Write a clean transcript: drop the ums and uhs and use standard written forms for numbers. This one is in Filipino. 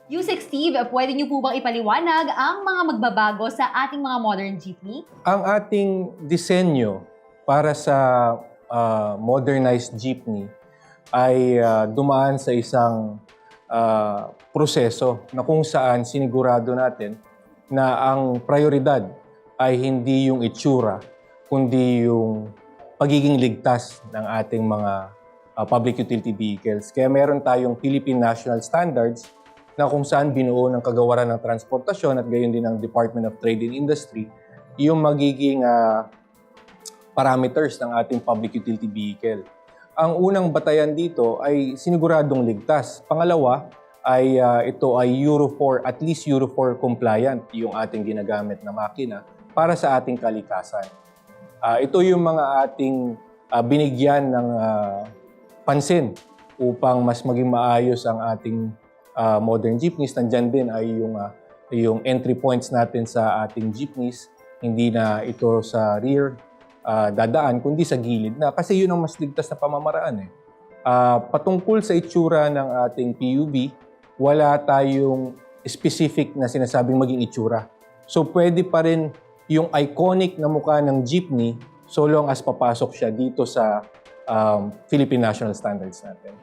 Yusek Steve, pwede niyo po bang ipaliwanag ang mga magbabago sa ating mga modern jeepney? Ang ating disenyo para sa modernized jeepney ay dumaan sa isang proseso na kung saan sinigurado natin na ang prioridad ay hindi yung itsura, kundi yung pagiging ligtas ng ating mga public utility vehicles. Kaya meron tayong Philippine National Standards na kung saan binuo ng Kagawaran ng Transportasyon at gayon din ng Department of Trade and Industry yung magiging parameters ng ating public utility vehicle. Ang unang batayan dito ay siniguradong ligtas. Pangalawa ay ito ay Euro 4, at least Euro 4 compliant yung ating ginagamit na makina para sa ating kalikasan. Ito yung mga ating binigyan ng pansin upang mas maging maayos ang ating modern jeepneys. Nandyan din ay yung entry points natin sa ating jeepneys. Hindi na ito sa rear dadaan, kundi sa gilid na. Kasi yun ang mas ligtas na pamamaraan. Patungkol sa itsura ng ating PUV, wala tayong specific na sinasabing maging itsura. So pwede pa rin yung iconic na mukha ng jeepney so long as papasok siya dito sa Philippine National Standards natin.